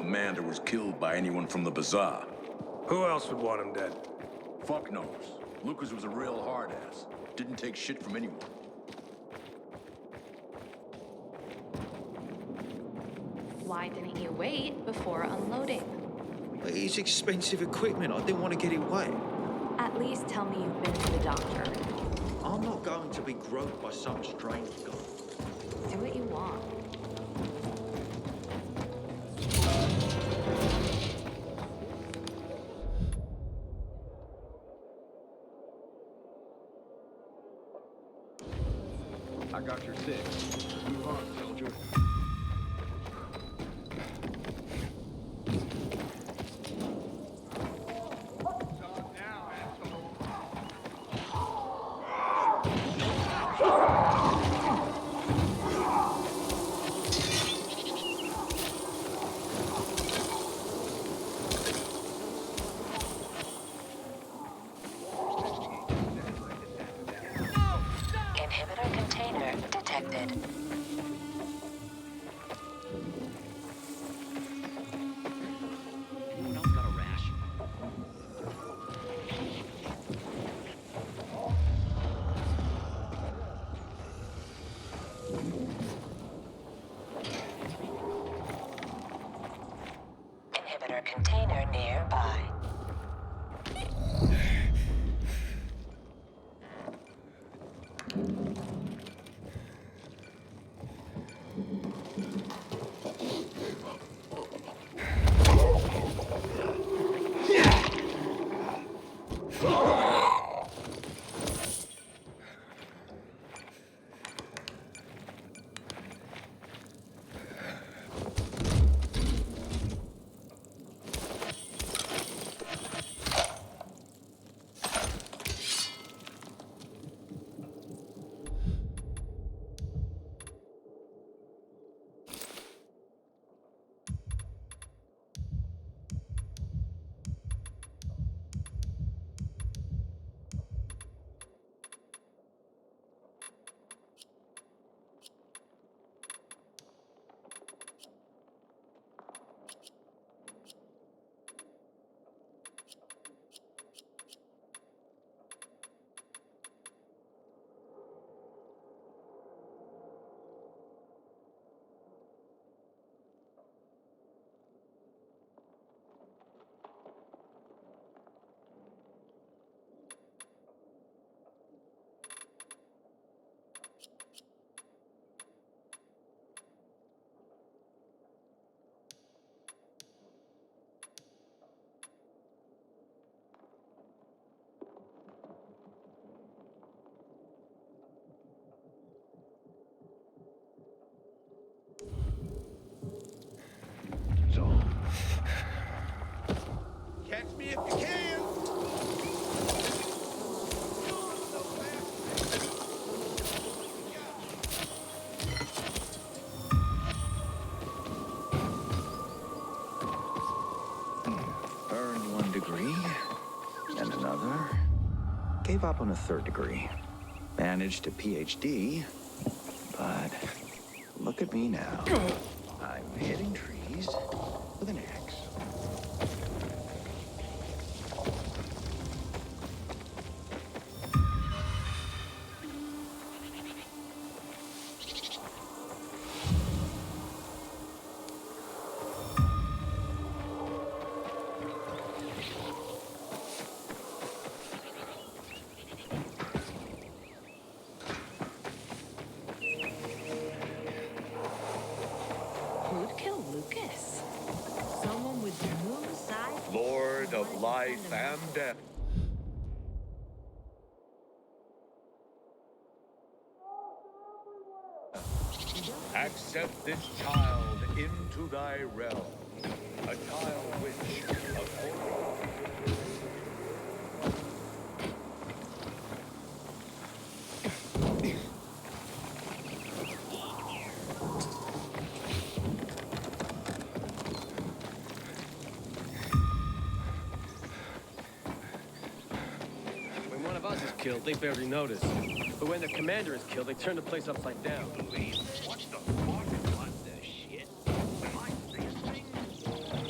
commander was killed by anyone from the Bazaar. Who else would want him dead? Fuck knows. Lucas was a real hard-ass. Didn't take shit from anyone. Why didn't you wait before unloading? It's expensive equipment. I didn't want to get it wet. At least tell me you've been to the doctor. I'm not going to be groped by some strange guy. Do what you want. I got your six. Move on, soldier. Inhibitor container detected. Anyone else got a rash? Inhibitor container nearby. Catch me if you can! Earned 1 degree, and another. Gave up on a 3rd degree. Managed a PhD, but look at me now. I'm hitting trees with an axe. Who'd kill Lucas? Someone with the moon side? Lord of life and death. Accept this child into thy realm. A child which, When one of us is killed, they barely notice. But when their commander is killed, they turn the place upside down. What the fuck? What the shit? Am I saying things?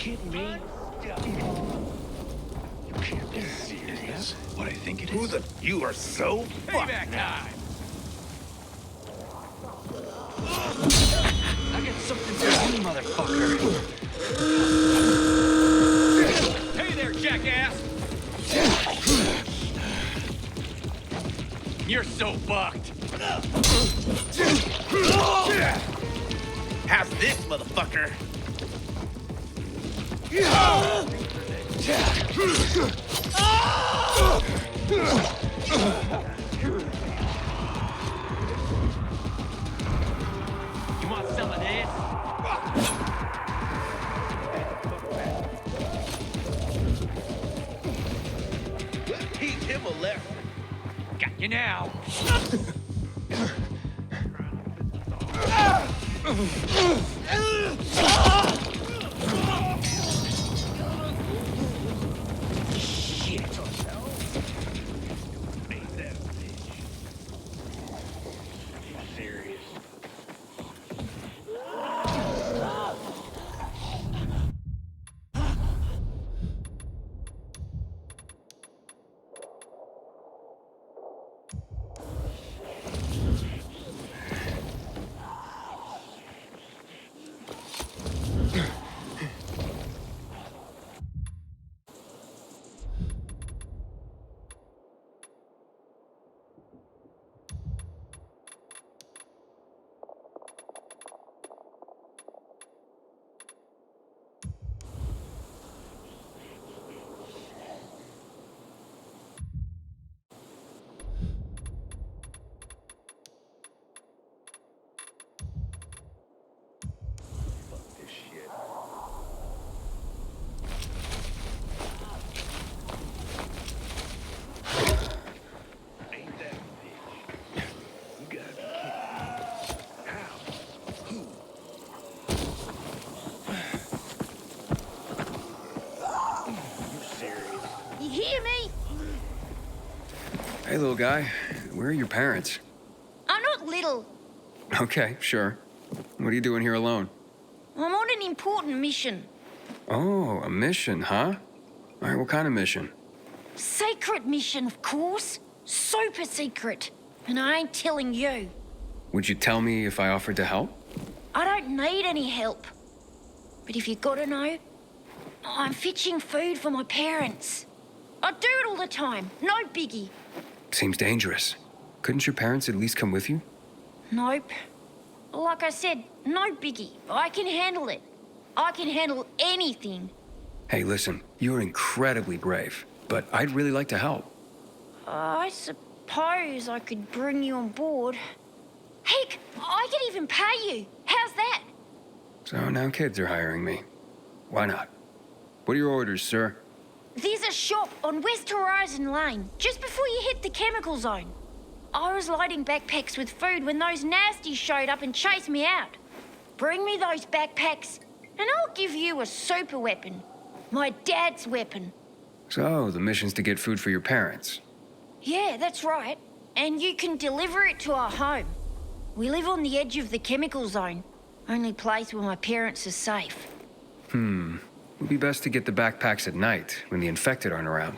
kidding me? You can't be serious. What I think it Who is. the? You are so Payback time! I got something for you, motherfucker. Hey there, jackass! You're so fucked! How's this, motherfucker? You want some of this? Teach him a lesson. Got you now! You hear me? Hey, little guy. Where are your parents? I'm not little. Okay, sure. What are you doing here alone? I'm on an important mission. Oh, a mission, huh? All right, what kind of mission? Secret mission, of course. Super secret. And I ain't telling you. Would you tell me if I offered to help? I don't need any help. But if you gotta know, I'm fetching food for my parents. I do it all the time. No biggie. Seems dangerous. Couldn't your parents at least come with you? Nope. Like I said, no biggie. I can handle it. I can handle anything. Hey, listen, you're incredibly brave, but I'd really like to help. I suppose I could bring you on board. Heck, I could even pay you. How's that? So now kids are hiring me. Why not? What are your orders, sir? There's a shop on West Horizon Lane, just before you hit the chemical zone. I was loading backpacks with food when those nasties showed up and chased me out. Bring me those backpacks, and I'll give you a super weapon. My dad's weapon. So, the mission's to get food for your parents. Yeah, that's right. And you can deliver it to our home. We live on the edge of the chemical zone. Only place where my parents are safe. It'd be best to get the backpacks at night, when the infected aren't around.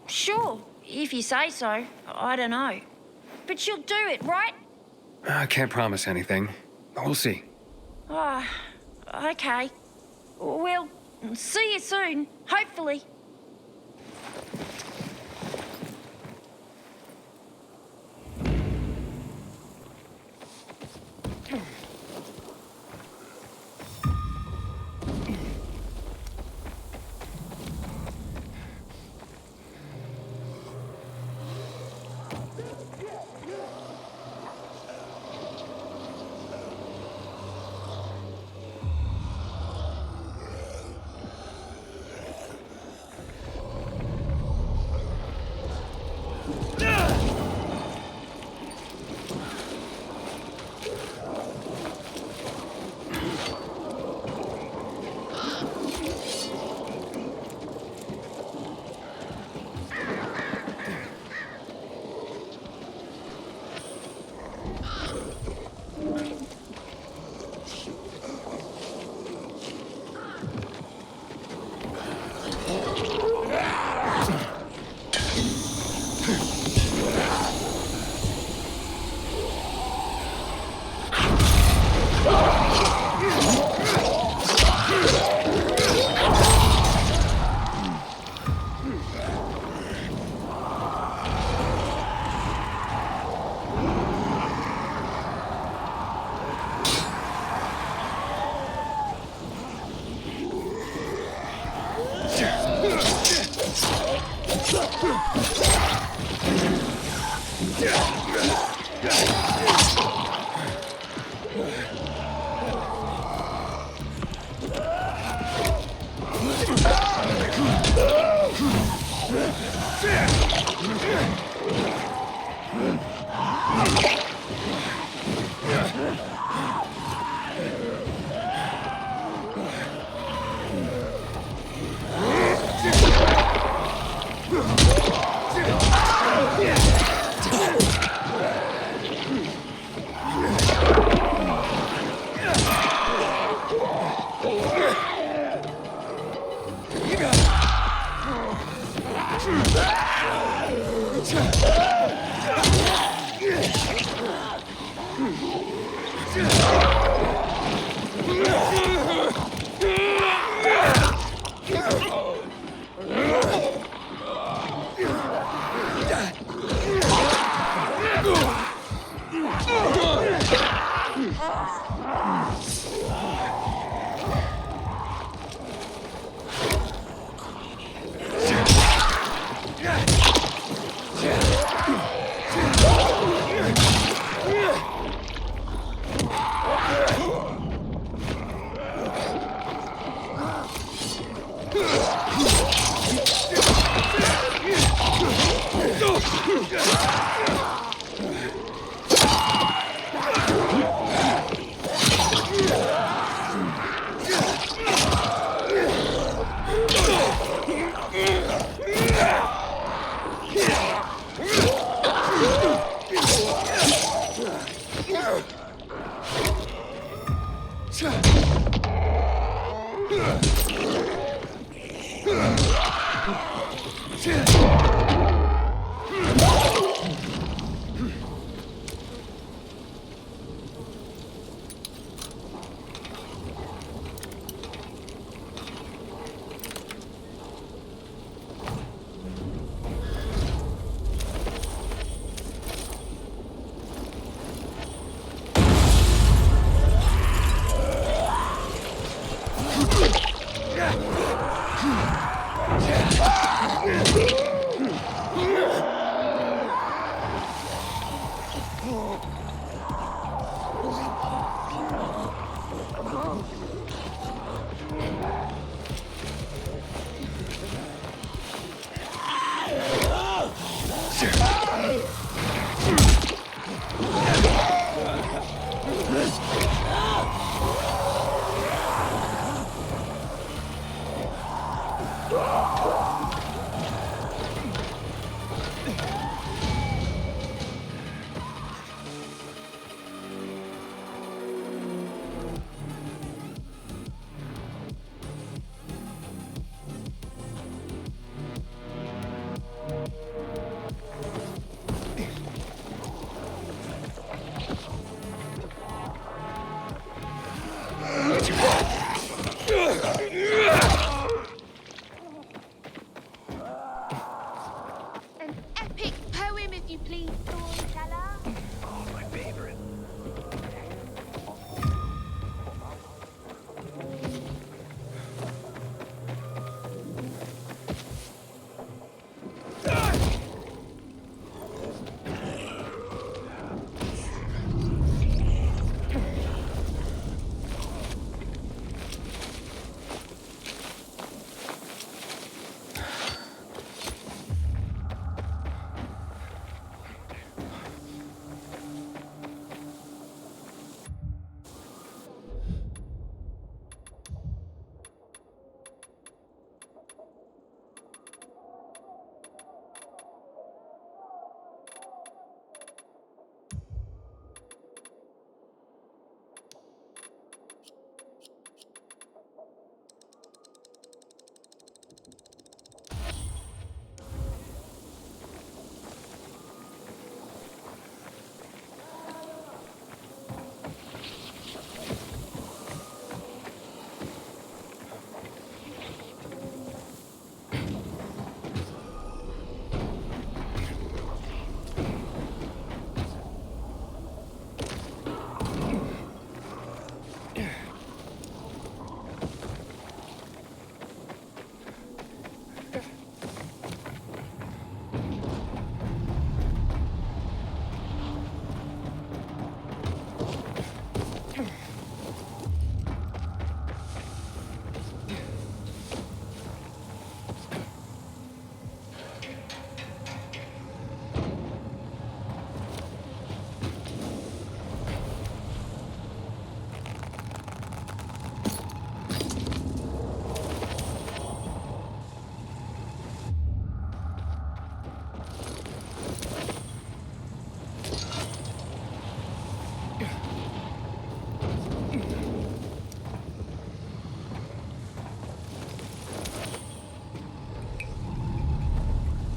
Sure, if you say so. I don't know. But you'll do it, right? I can't promise anything. We'll see. Ah, okay. Well, see you soon, hopefully.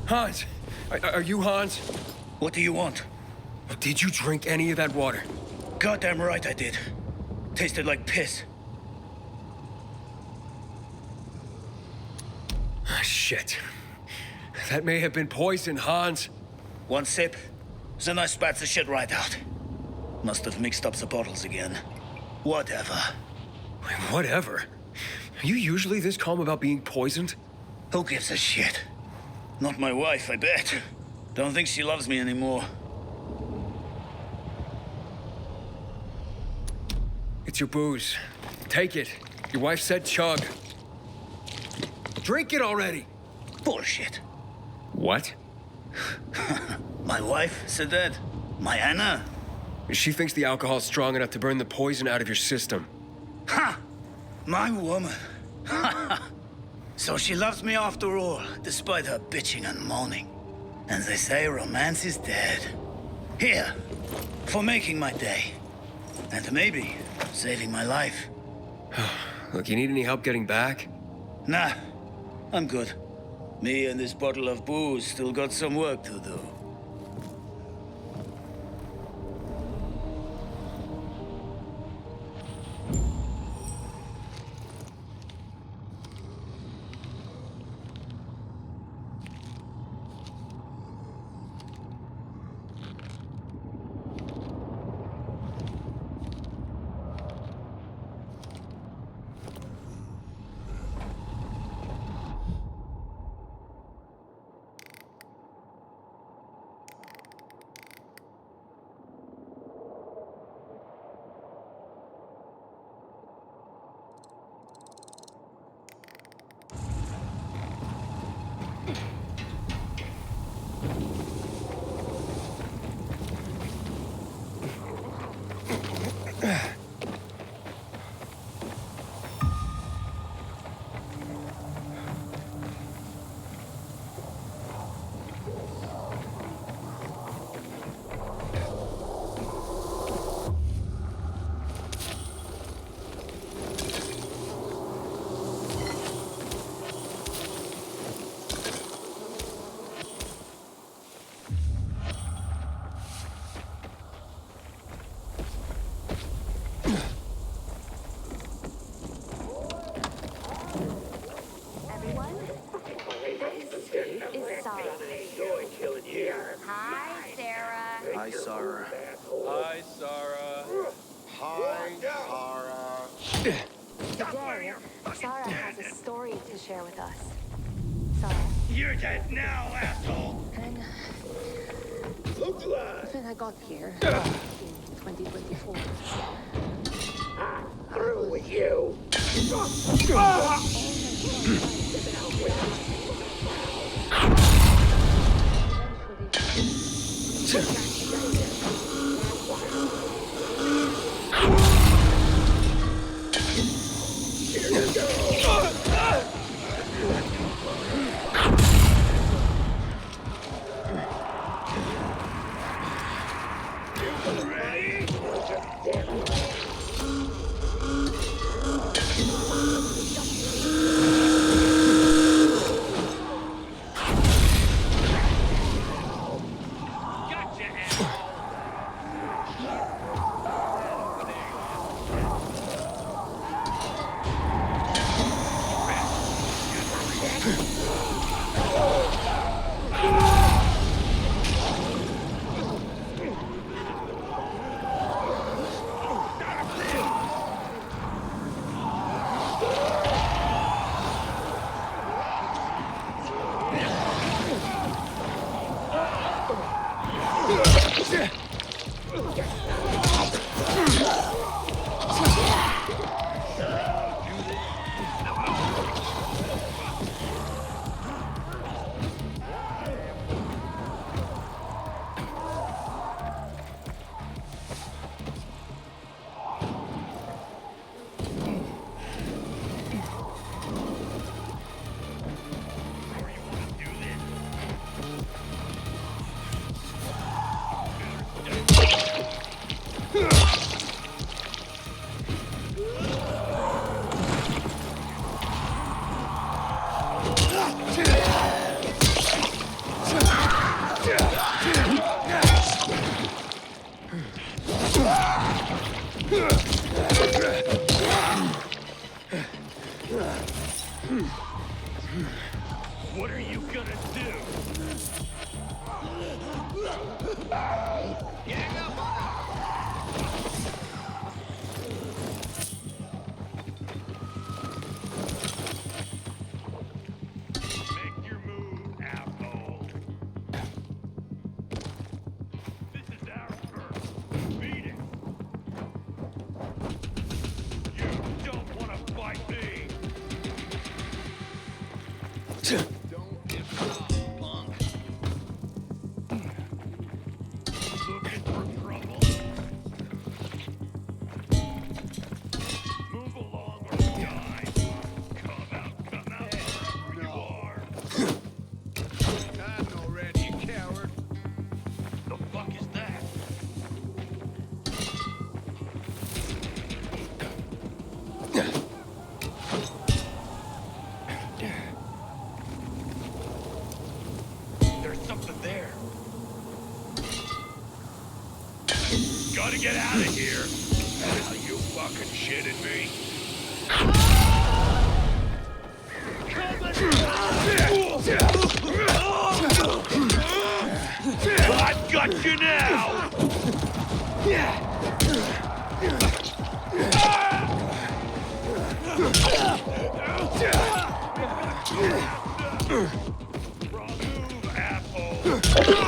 Hans! Are you Hans? What do you want? Did you drink any of that water? Goddamn right I did. Tasted like piss. Ah, shit. That may have been poison, Hans. One sip, then I spat the shit right out. Must have mixed up the bottles again. Whatever. Whatever. Are you usually this calm about being poisoned? Who gives a shit? Not my wife, I bet. Don't think she loves me anymore. It's your booze. Take it. Your wife said chug. Drink it already! Bullshit. What? My wife said that. My Anna. She thinks the alcohol's strong enough to burn the poison out of your system. Ha! My woman. So she loves me after all, despite her bitching and moaning. And they say romance is dead. Here, for making my day. And maybe saving my life. Look, you need any help getting back? Nah, I'm good. Me and this bottle of booze still got some work to do. Hi, Sarah. Hi, Sarah. Today, Sarah has a story to share with us. Sarah. You're dead now, asshole! And when I got here in 2024, Through with you! What are you gonna do? Gang up on Make your move, asshole. This is our turn. Beat it. You don't want to fight me. Don't give up, punk. Looking for trouble? Move along or die. Come out, where you are. I'm already, you coward. The fuck is that? There's something there. Gotta get out of here. Are you fucking shitting me? I've got you now! Wrong move, asshole! Fucking...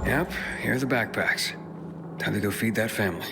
Yep, here are the backpacks. Time to go feed that family.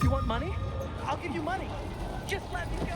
You want money? I'll give you money. Just let me go.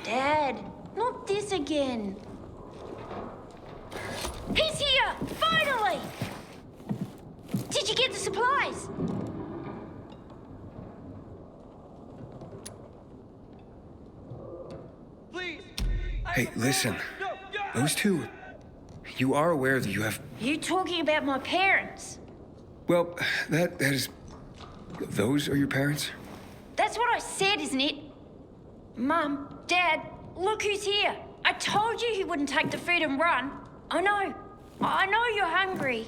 Dad, not this again. He's here! Finally! Did you get the supplies? Please. Hey, listen. Those two. You are aware that you have. You talking about my parents? Well, that is. Those are your parents? That's what I said, isn't it? Mum, Dad, look who's here. I told you he wouldn't take the food and run. I know you're hungry.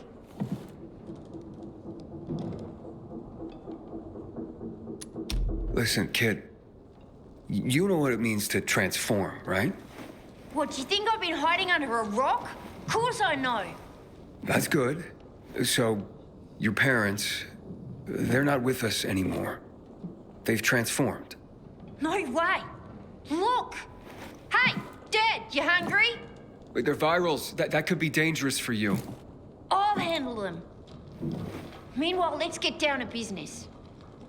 Listen, kid. You know what it means to transform, right? What, do you think I've been hiding under a rock? Of course I know. That's good. So, your parents, they're not with us anymore. They've transformed. No way. Look. Hey, Dad, you hungry? Wait, they're virals. That could be dangerous for you. I'll handle them. Meanwhile, let's get down to business.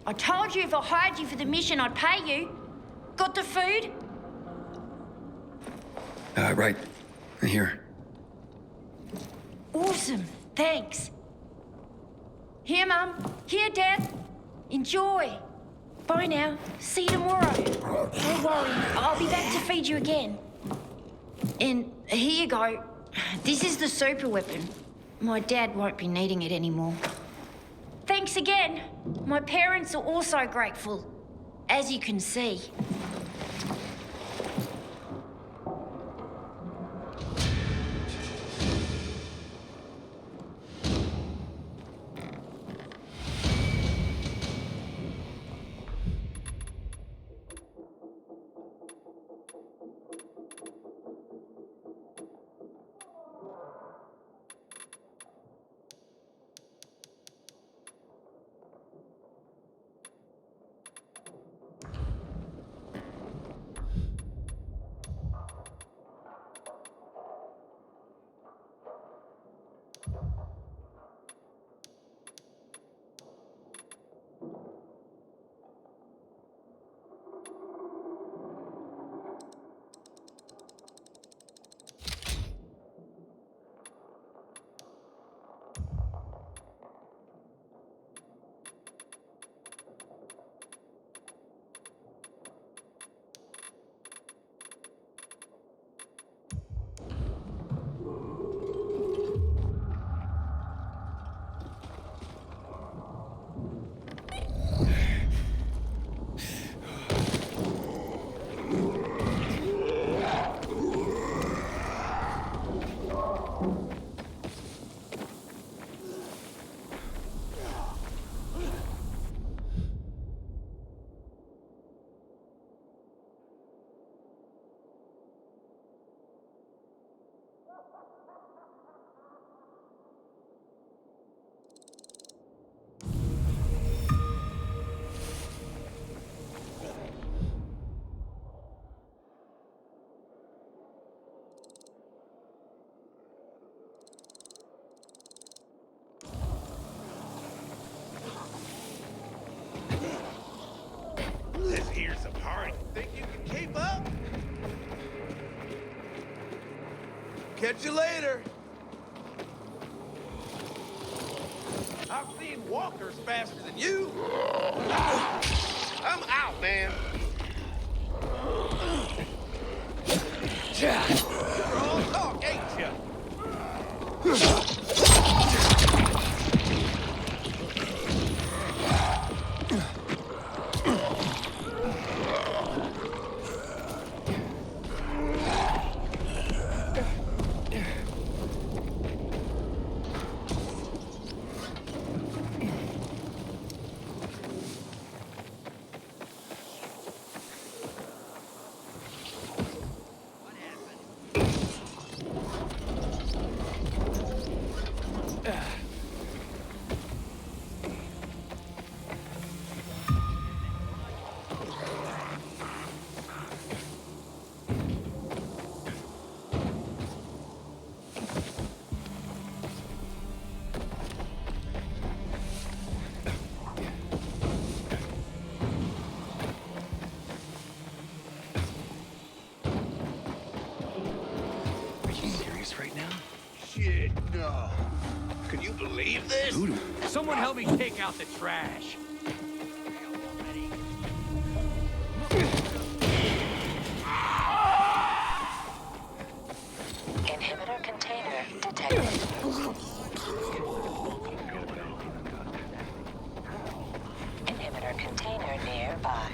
I told you if I hired you for the mission, I'd pay you. Got the food? Right. Here. Awesome. Thanks. Here, Mum. Here, Dad. Enjoy. Bye now. See you tomorrow. Don't worry. I'll be back to feed you again. And here you go. This is the super weapon. My dad won't be needing it anymore. Thanks again. My parents are also grateful, as you can see. Catch you later. I've seen walkers faster than you. I'm out, man. You're all talk, ain't you? Shit, no. Can you believe this? Someone help me take out the trash. Inhibitor container detected. Inhibitor container nearby.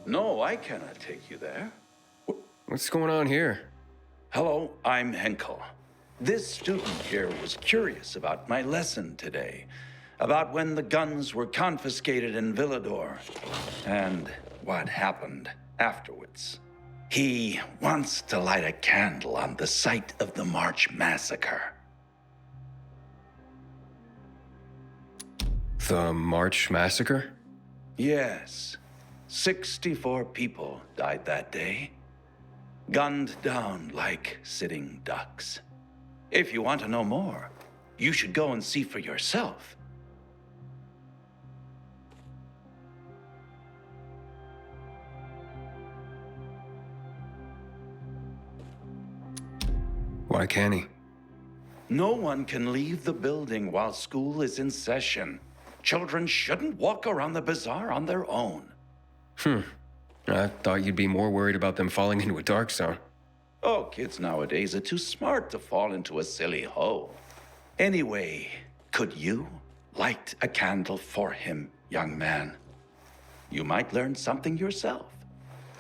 No, I cannot take you there. What's going on here? Hello, I'm Henkel. This student here was curious about my lesson today, about when the guns were confiscated in Villador, and what happened afterwards. He wants to light a candle on the site of the March Massacre. The March Massacre? Yes. 64 people died that day, gunned down like sitting ducks. If you want to know more, you should go and see for yourself. Why can't he? No one can leave the building while school is in session. Children shouldn't walk around the bazaar on their own. I thought you'd be more worried about them falling into a dark zone. Oh, kids nowadays are too smart to fall into a silly hole. Anyway, could you light a candle for him, young man? You might learn something yourself.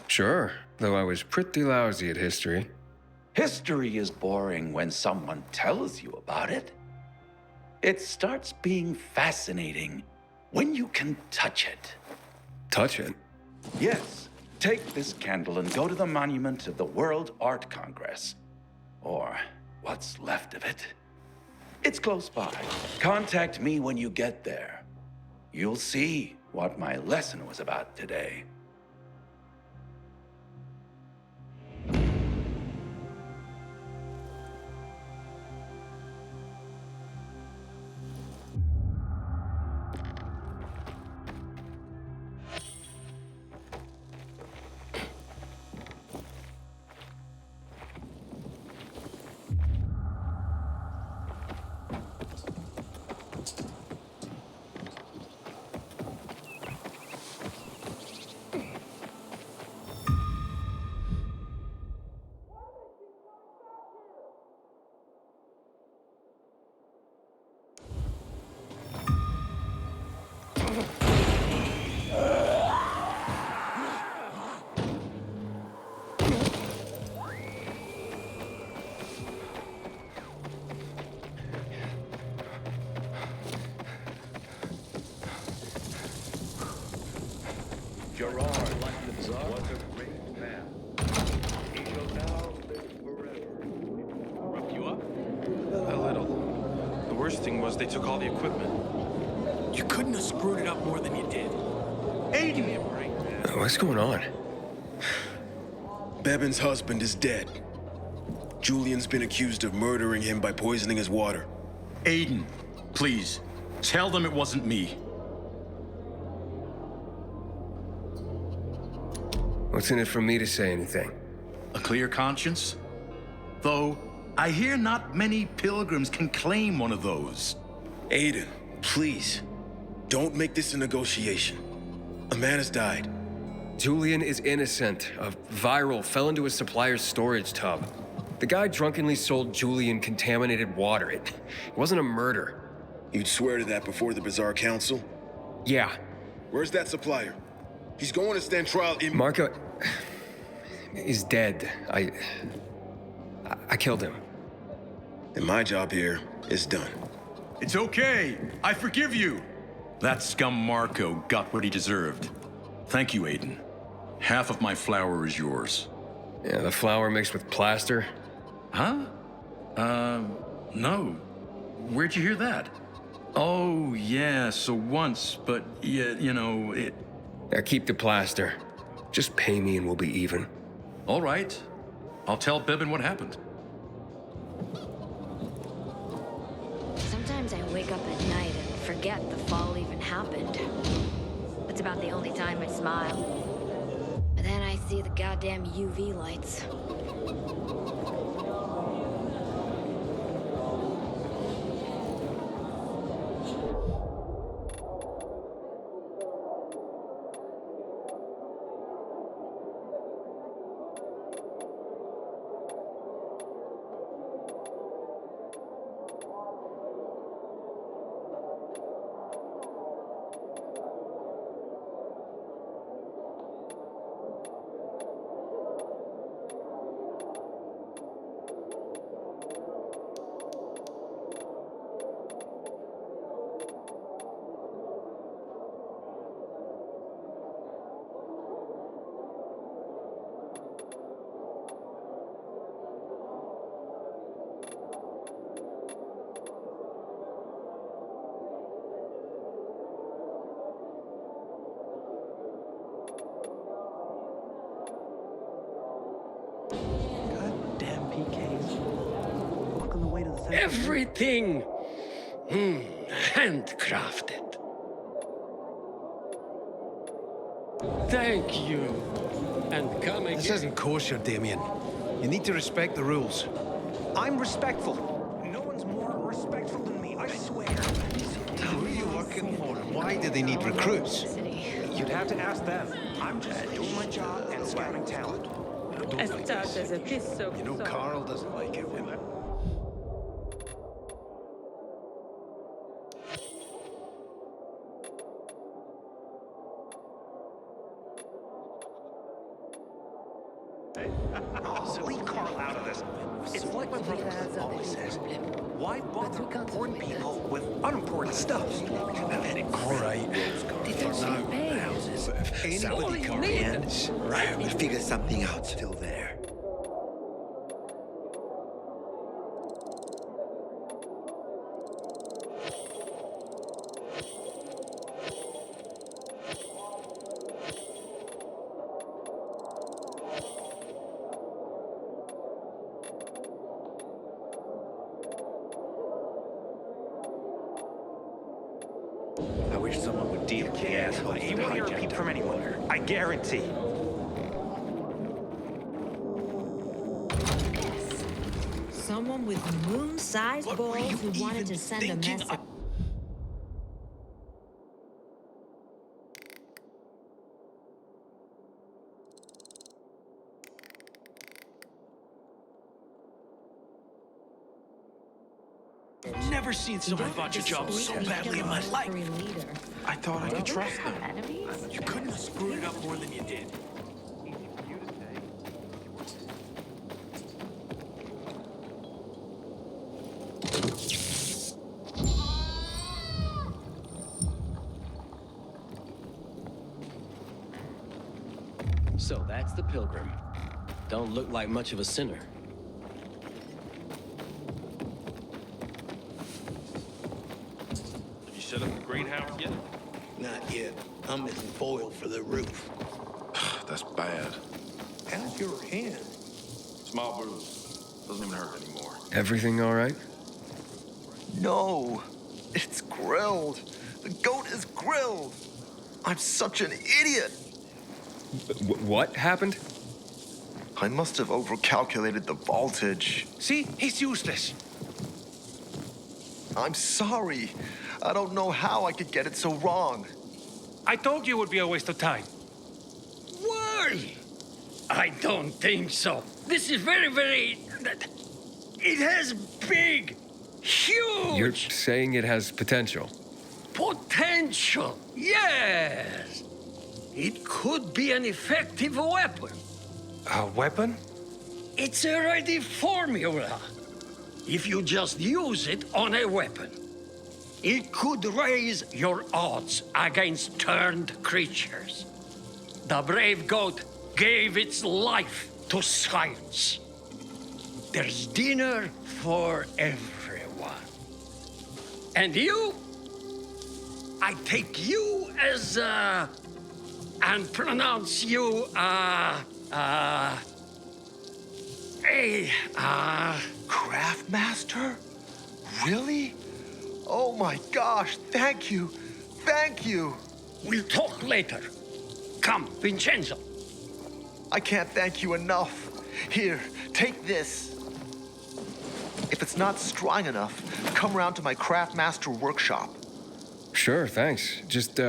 Sure, though I was pretty lousy at history. History is boring when someone tells you about it. It starts being fascinating when you can touch it. Touch it? Yes. Take this candle and go to the monument of the World Art Congress. Or what's left of it. It's close by. Contact me when you get there. You'll see what my lesson was about today. Gerard, like the Tsar, was a great man. He shall now live forever. Rough you up? A little. The worst thing was they took all the equipment. You couldn't have screwed it up more than you did. Aiden! What's going on? Bevan's husband is dead. Julian's been accused of murdering him by poisoning his water. Aiden, please, tell them it wasn't me. What's in it for me to say anything? A clear conscience? Though, I hear not many pilgrims can claim one of those. Aiden, please, don't make this a negotiation. A man has died. Julian is innocent. A viral fell into his supplier's storage tub. The guy drunkenly sold Julian contaminated water. It wasn't a murder. You'd swear to that before the Bazaar Council? Yeah. Where's that supplier? He's going to stand trial in— Marco is dead. I killed him. And my job here is done. It's okay. I forgive you. That scum Marco got what he deserved. Thank you, Aiden. Half of my flour is yours. Yeah, the flour mixed with plaster. Huh? No. Where'd you hear that? Oh, yeah, so once, but, yeah, you know, it... Yeah, keep the plaster. Just pay me and we'll be even. All right. I'll tell Bevan what happened. Sometimes I wake up at night and forget the fall even happened. It's about the only time I smile. But then I see the goddamn UV lights. Everything handcrafted. Thank you. And come again. This isn't kosher, Damien. You need to respect the rules. I'm respectful. No one's more respectful than me, I swear. Who are you working for, and why do they need recruits? You'd have to ask them. I'm just doing my job and scouting talent. You know Carl doesn't like it when... Oh, leave Carl out of this. It's like my brother Cliff always says. Why bother important people with unimportant stuff? All right. For now. But if anybody comes in... Right, we'll figure something out still there. I wish someone would deal with the asshole. You won't hear a peep from anyone. I guarantee. Someone with moon-sized balls who wanted to send a message. Never seen someone botch a job so badly in my life. I thought I could trust them. You couldn't have screwed it up more than you did. So that's the pilgrim. Don't look like much of a sinner. Have you set up the great house yet? Not yet. I'm missing foil for the roof. That's bad. How's your hand? Small bruise. Doesn't even hurt anymore. Everything all right? No, it's grilled. The goat is grilled. I'm such an idiot. What happened? I must have overcalculated the voltage. See? He's useless. I'm sorry. I don't know how I could get it so wrong. I told you it would be a waste of time. Why? I don't think so. This is very... It has big, huge... You're saying it has potential? Potential, yes. It could be an effective weapon. A weapon? It's a ready formula. If you just use it on a weapon, it could raise your odds against turned creatures. The brave goat gave its life to science. There's dinner for everyone. And you? I take you as, and pronounce you, Craftmaster? Really? Oh my gosh, thank you. Thank you. We'll talk later. Come, Vincenzo. I can't thank you enough. Here, take this. If it's not strong enough, come round to my Craftmaster workshop. Sure, thanks. Just,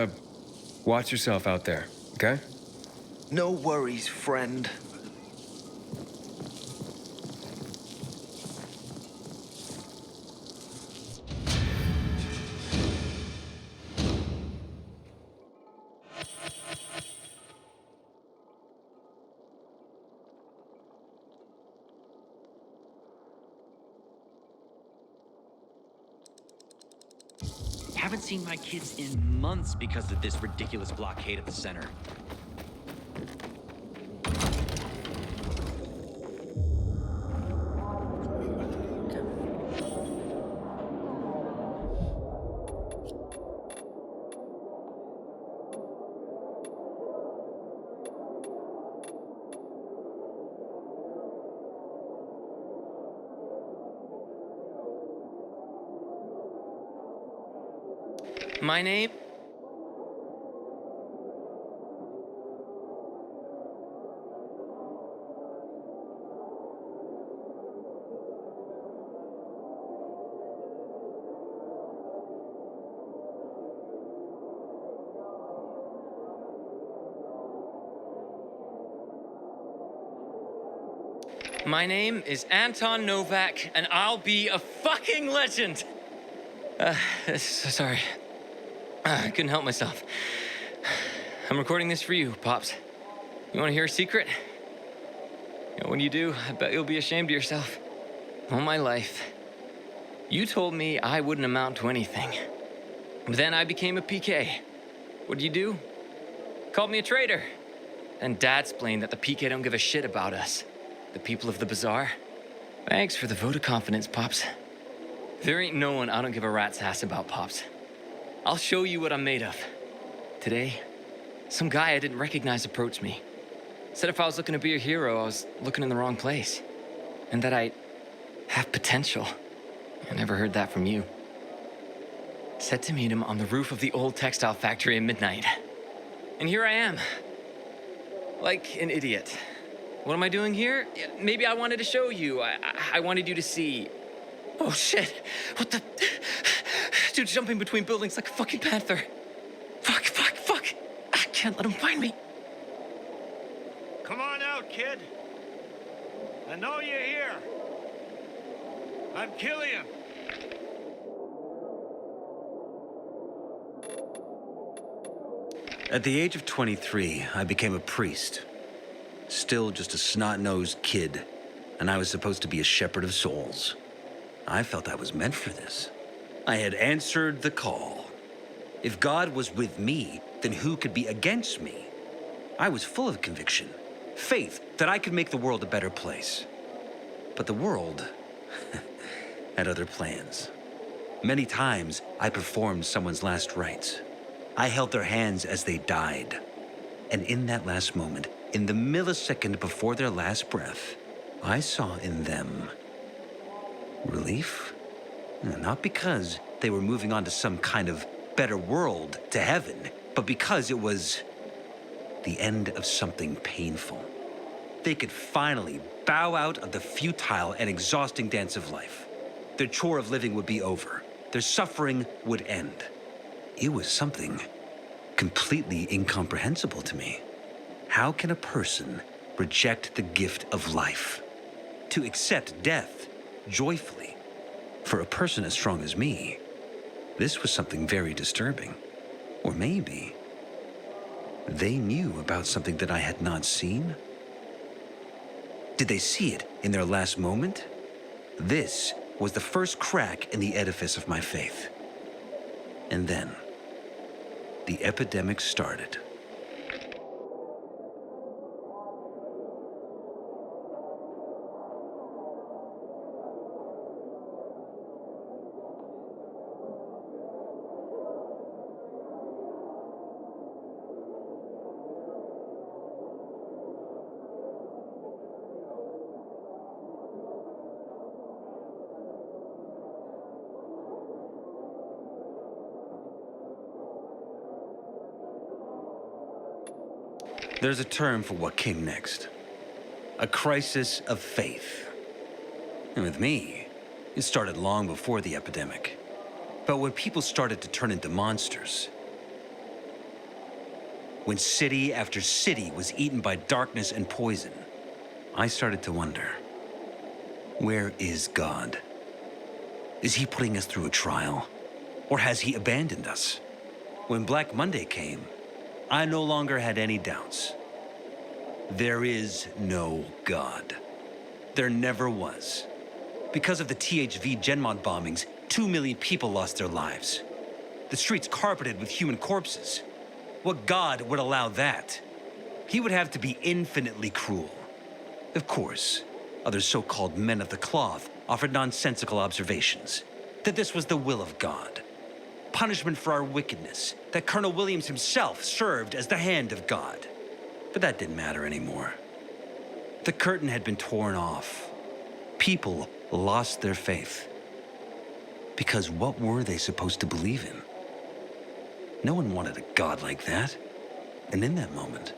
watch yourself out there, okay? No worries, friend. Haven't seen my kids in months because of this ridiculous blockade at the center. My name? My name is Anton Novak, and I'll be a fucking legend! Sorry. I couldn't help myself. I'm recording this for you, Pops. You wanna hear a secret? You know, when you do, I bet you'll be ashamed of yourself. All my life, you told me I wouldn't amount to anything. But then I became a PK. What'd you do? Called me a traitor. And Dad explained that the PK don't give a shit about us. The people of the bazaar. Thanks for the vote of confidence, Pops. There ain't no one I don't give a rat's ass about, Pops. I'll show you what I'm made of. Today, some guy I didn't recognize approached me. Said if I was looking to be a hero, I was looking in the wrong place. And that I have potential. I never heard that from you. Said to meet him on the roof of the old textile factory at midnight. And here I am. Like an idiot. What am I doing here? Maybe I wanted to show you. I wanted you to see. Oh shit. What the? Dude's jumping between buildings like a fucking panther. Fuck. I can't let him find me. Come on out, kid. I know you're here. I'm Killian. At the age of 23, I became a priest. Still just a snot-nosed kid, and I was supposed to be a shepherd of souls. I felt I was meant for this. I had answered the call. If God was with me, then who could be against me? I was full of conviction, faith that I could make the world a better place. But the world had other plans. Many times, I performed someone's last rites. I held their hands as they died. And in that last moment, in the millisecond before their last breath, I saw in them relief. Not because they were moving on to some kind of better world, to heaven, but because it was the end of something painful. They could finally bow out of the futile and exhausting dance of life. Their chore of living would be over. Their suffering would end. It was something completely incomprehensible to me. How can a person reject the gift of life? To accept death joyfully? For a person as strong as me, this was something very disturbing. Or maybe they knew about something that I had not seen? Did they see it in their last moment? This was the first crack in the edifice of my faith. And then, the epidemic started. There's a term for what came next. A crisis of faith. And with me, it started long before the epidemic. But when people started to turn into monsters, when city after city was eaten by darkness and poison, I started to wonder, where is God? Is he putting us through a trial? Or has he abandoned us? When Black Monday came, I no longer had any doubts. There is no God. There never was. Because of the THV Genmont bombings, 2 million people lost their lives. The streets carpeted with human corpses. What God would allow that? He would have to be infinitely cruel. Of course, other so-called men of the cloth offered nonsensical observations. That this was the will of God. Punishment for our wickedness, that Colonel Williams himself served as the hand of God. But that didn't matter anymore. The curtain had been torn off. People lost their faith. Because what were they supposed to believe in? No one wanted a god like that. And in that moment,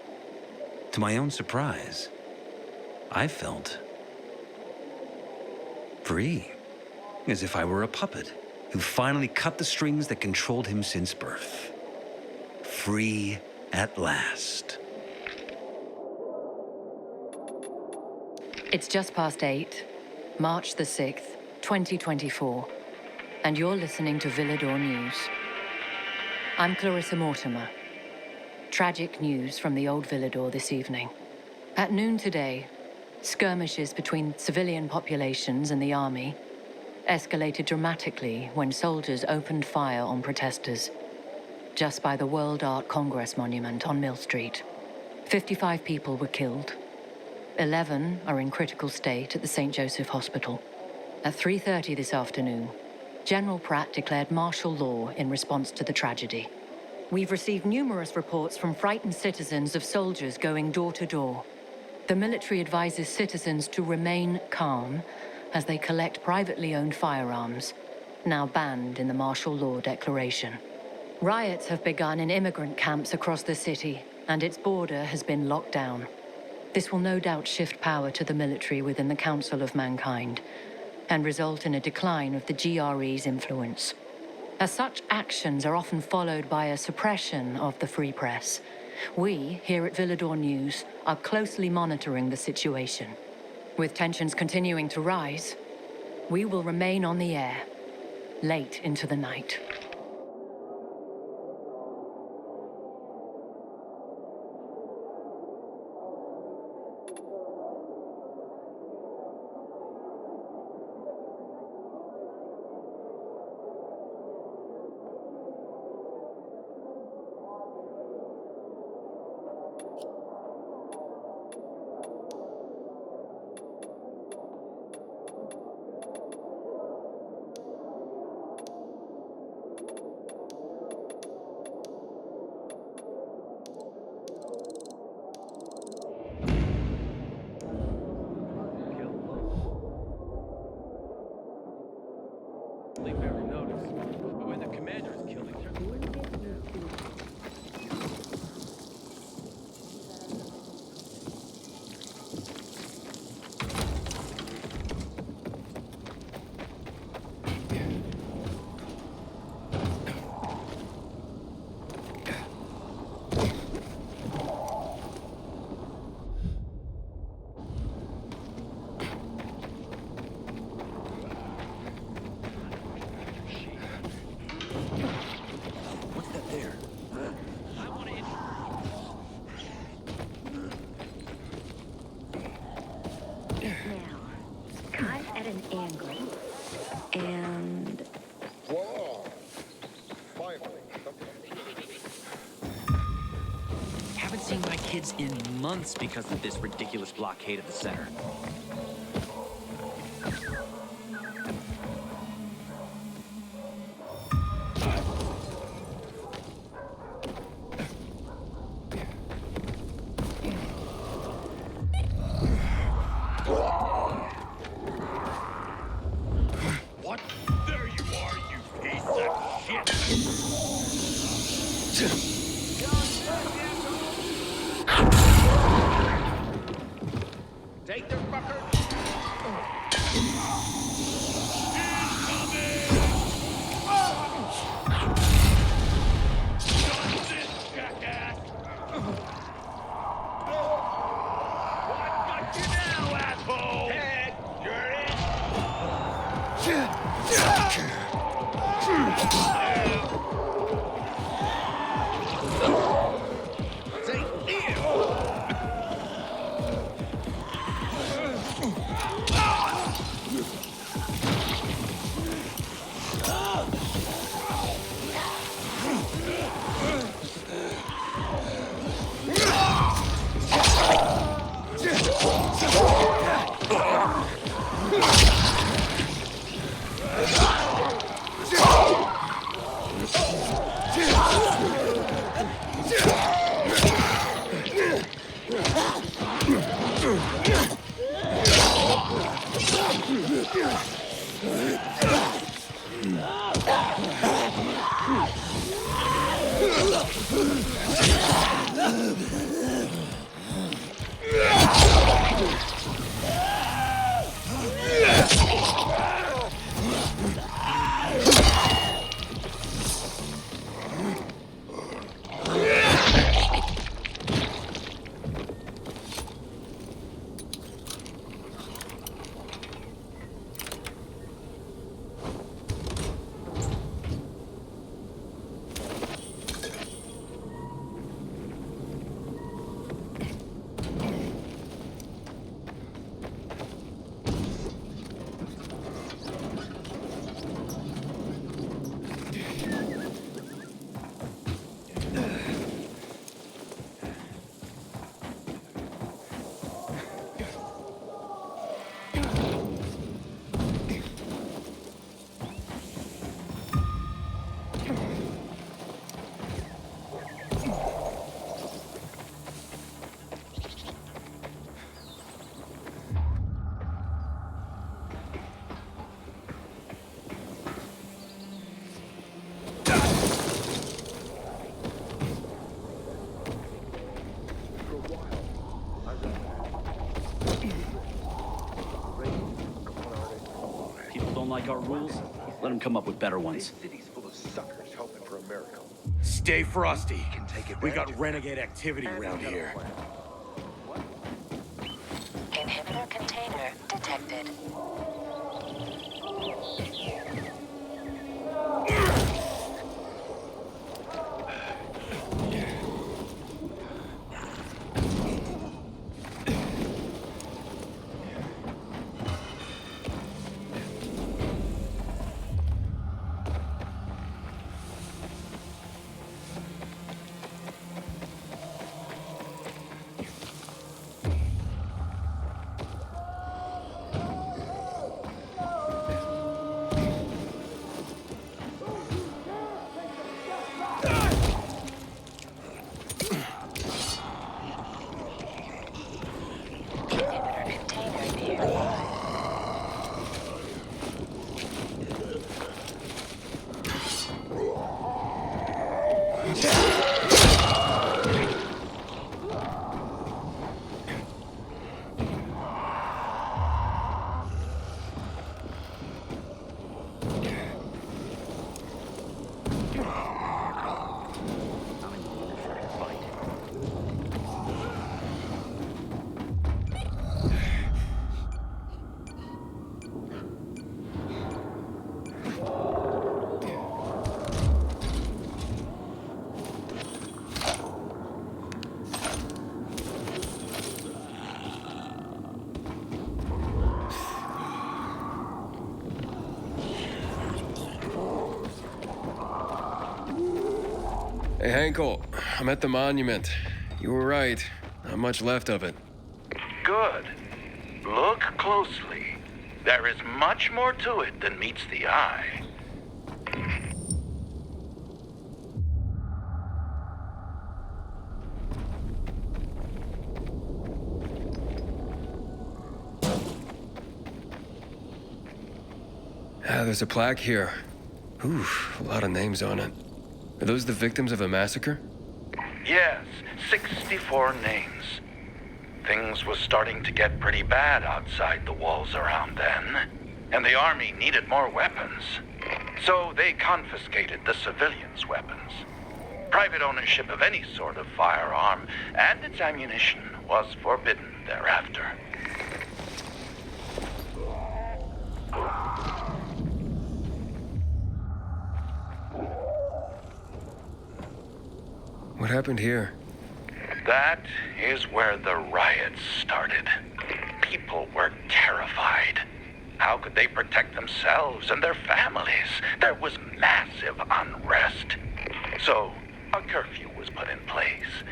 to my own surprise, I felt free, as if I were a puppet who finally cut the strings that controlled him since birth. Free at last. It's just past 8, March the 6th, 2024, and you're listening to Villedor News. I'm Clarissa Mortimer. Tragic news from the old Villedor this evening. At noon today, skirmishes between civilian populations and the army escalated dramatically when soldiers opened fire on protesters just by the World Art Congress monument on Mill Street. 55 people were killed. 11 are in critical state at the St. Joseph Hospital. At 3:30 this afternoon, General Pratt declared martial law in response to the tragedy. We've received numerous reports from frightened citizens of soldiers going door to door. The military advises citizens to remain calm as they collect privately owned firearms, now banned in the martial law declaration. Riots have begun in immigrant camps across the city, and its border has been locked down. This will no doubt shift power to the military within the Council of Mankind and result in a decline of the GRE's influence. As such actions are often followed by a suppression of the free press, we, here at Villedor News, are closely monitoring the situation. With tensions continuing to rise, we will remain on the air, late into the night. They barely notice. But when the commander is killed, they turn the place. At an angle, and... Whoa! Finally. Haven't seen my kids in months because of this ridiculous blockade at the center. Take their fucker. Like our rules, let them come up with better ones. City's full of suckers hoping for a miracle. Stay frosty. Can take We advantage got of renegade activity around here. Inhibitor container detected. Hey, Henkel, I'm at the monument. You were right. Not much left of it. Good. Look closely. There is much more to it than meets the eye. Ah, there's a plaque here. Ooh, a lot of names on it. Are those the victims of a massacre? Yes, 64 names. Things was starting to get pretty bad outside the walls around then, and the army needed more weapons. So they confiscated the civilians' weapons. Private ownership of any sort of firearm and its ammunition was forbidden thereafter. What happened here? That is where the riots started. People were terrified. How could they protect themselves and their families? There was massive unrest. So, a curfew was put in place,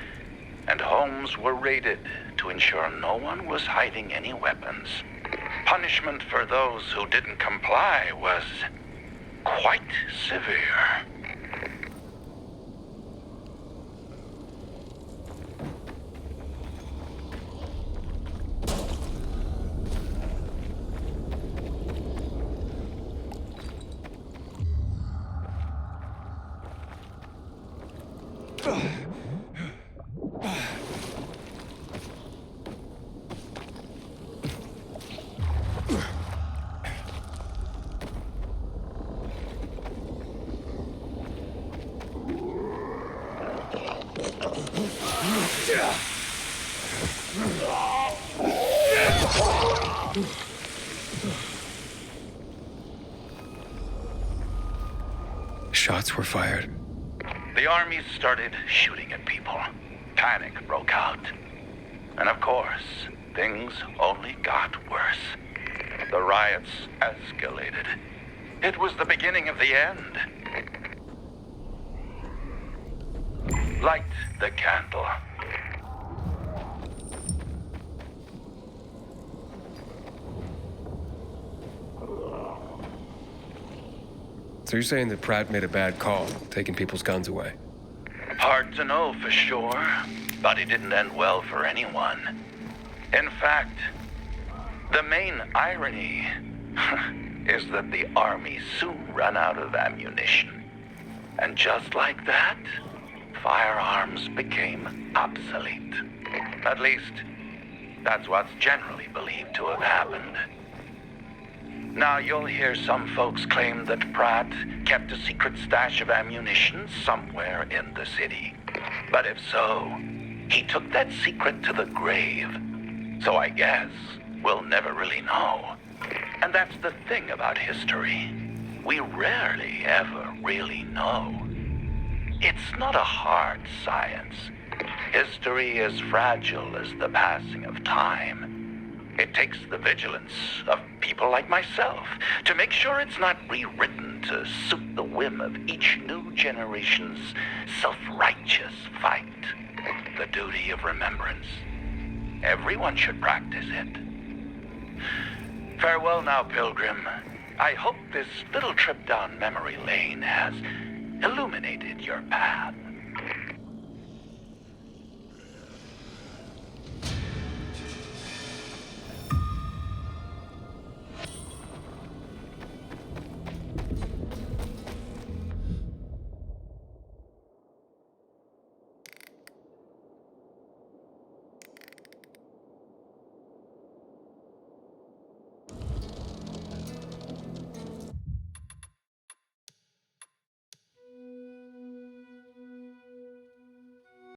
and homes were raided to ensure no one was hiding any weapons. Punishment for those who didn't comply was quite severe. Shots were fired. The army started shooting at people. Panic broke out. And of course, things only got worse. The riots escalated. It was the beginning of the end. Light the candle. So you're saying that Pratt made a bad call, taking people's guns away? Hard to know for sure, but it didn't end well for anyone. In fact, the main irony is that the army soon ran out of ammunition. And just like that, firearms became obsolete. At least, that's what's generally believed to have happened. Now, you'll hear some folks claim that Pratt kept a secret stash of ammunition somewhere in the city. But if so, he took that secret to the grave. So I guess we'll never really know. And that's the thing about history. We rarely ever really know. It's not a hard science. History is fragile as the passing of time. It takes the vigilance of people like myself to make sure it's not rewritten to suit the whim of each new generation's self-righteous fight. The duty of remembrance. Everyone should practice it. Farewell now, Pilgrim. I hope this little trip down memory lane has illuminated your path.